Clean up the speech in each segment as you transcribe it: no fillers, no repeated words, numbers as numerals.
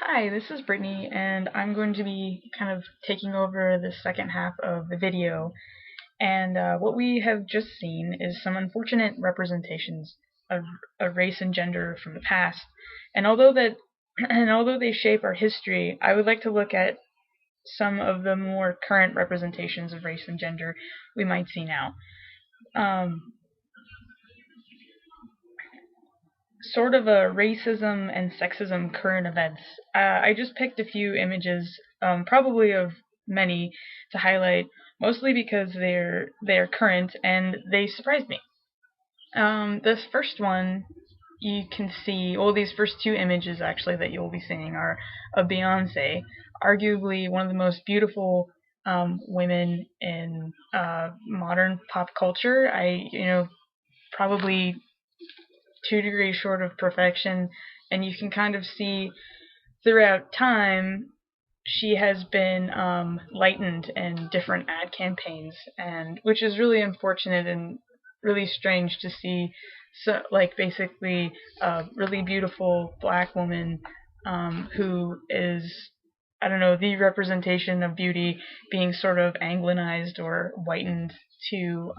Hi, this is Brittany, and I'm going to be kind of taking over the second half of the video. And what we have just seen is some unfortunate representations of race and gender from the past. And although they shape our history, I would like to look at some of the more current representations of race and gender we might see now. Sort of a racism and sexism current events. I just picked a few images, probably of many, to highlight, mostly because they're current and they surprised me. This first one, you can see, well, these first two images actually that you'll be seeing are of Beyonce, arguably one of the most beautiful women in modern pop culture. Probably 2 degrees short of perfection, and you can kind of see throughout time she has been lightened in different ad campaigns, and which is really unfortunate and really strange to see. So, like, basically a really beautiful black woman who is, I don't know, the representation of beauty being sort of anglicized or whitened to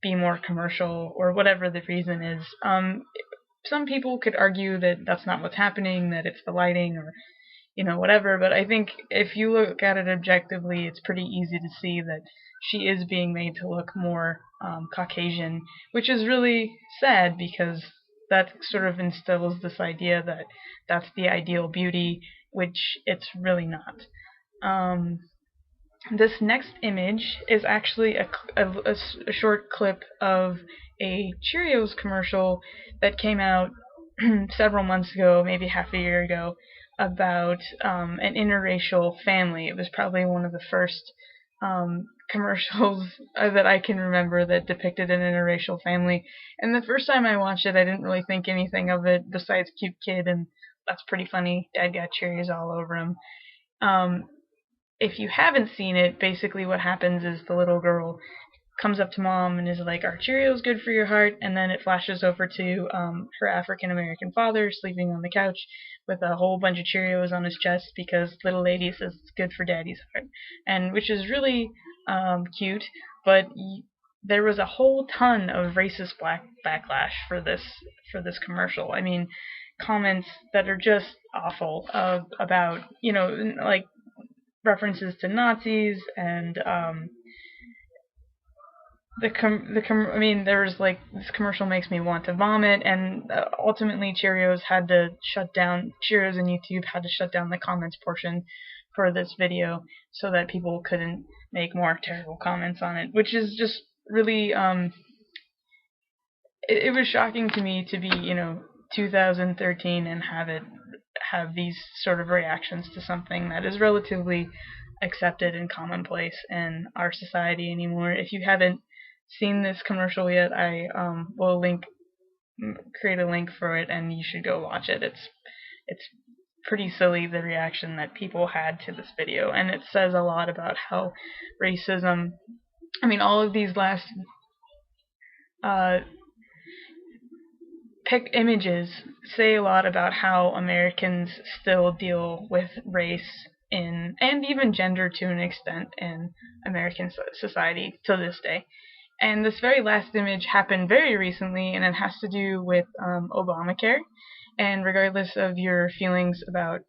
be more commercial, or whatever the reason is. Some people could argue that that's not what's happening, that it's the lighting, or whatever, but I think if you look at it objectively, it's pretty easy to see that she is being made to look more Caucasian, which is really sad because that sort of instills this idea that that's the ideal beauty, which it's really not. This next image is actually a short clip of a Cheerios commercial that came out several months ago, maybe half a year ago, about an interracial family. It was probably one of the first commercials that I can remember that depicted an interracial family. And the first time I watched it, I didn't really think anything of it besides cute kid, and that's pretty funny. Dad got Cheerios all over him. If you haven't seen it, basically what happens is the little girl comes up to mom and is like, "Are Cheerios good for your heart?" And then it flashes over to her African American father sleeping on the couch with a whole bunch of Cheerios on his chest because little lady says it's good for daddy's heart, and which is really cute. But there was a whole ton of racist backlash for this commercial. I mean, comments that are just awful about like references to Nazis and I mean, there was like, this commercial makes me want to vomit, and ultimately Cheerios and YouTube had to shut down the comments portion for this video so that people couldn't make more terrible comments on it, which is just really it was shocking to me to be 2013 and have these sort of reactions to something that is relatively accepted and commonplace in our society anymore. If you haven't seen this commercial yet, I will create a link for it, and you should go watch it. It's pretty silly, the reaction that people had to this video, and it says a lot about how racism, I mean, all of these last images say a lot about how Americans still deal with race and even gender to an extent in American society to this day. And this very last image happened very recently, and it has to do with Obamacare. And regardless of your feelings about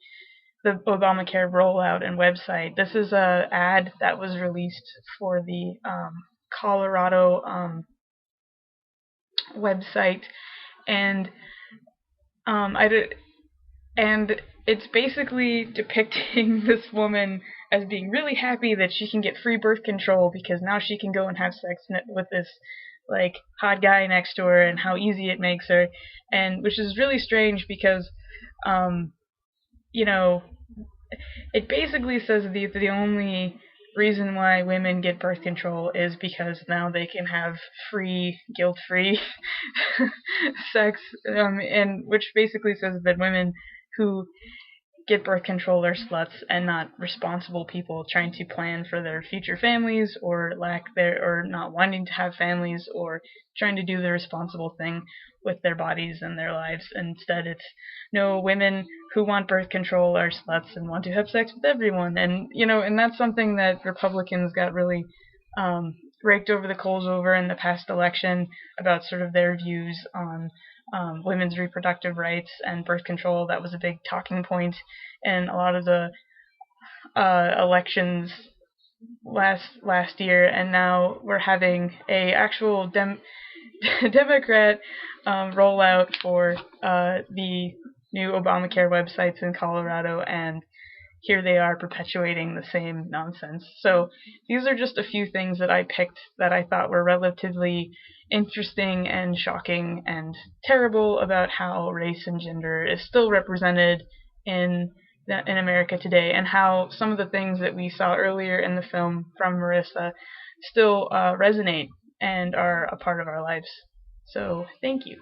the Obamacare rollout and website, this is an ad that was released for the Colorado website, and it's basically depicting this woman as being really happy that she can get free birth control because now she can go and have sex with this like hot guy next to her, and how easy it makes her, and which is really strange because it basically says the only reason why women get birth control is because now they can have free, guilt-free sex, and which basically says that women who get birth control are sluts and not responsible people trying to plan for their future families, or not wanting to have families, or trying to do the responsible thing, with their bodies and their lives. Instead, it's no, women who want birth control are sluts and want to have sex with everyone. And and that's something that Republicans got really um, raked over the coals over in the past election about sort of their views on women's reproductive rights and birth control. That was a big talking point in a lot of the elections last year, and now we're having a actual Democrat rollout for the new Obamacare websites in Colorado, and here they are perpetuating the same nonsense. So these are just a few things that I picked that I thought were relatively interesting and shocking and terrible about how race and gender is still represented in America today, and how some of the things that we saw earlier in the film from Marissa still resonate and are a part of our lives. So thank you.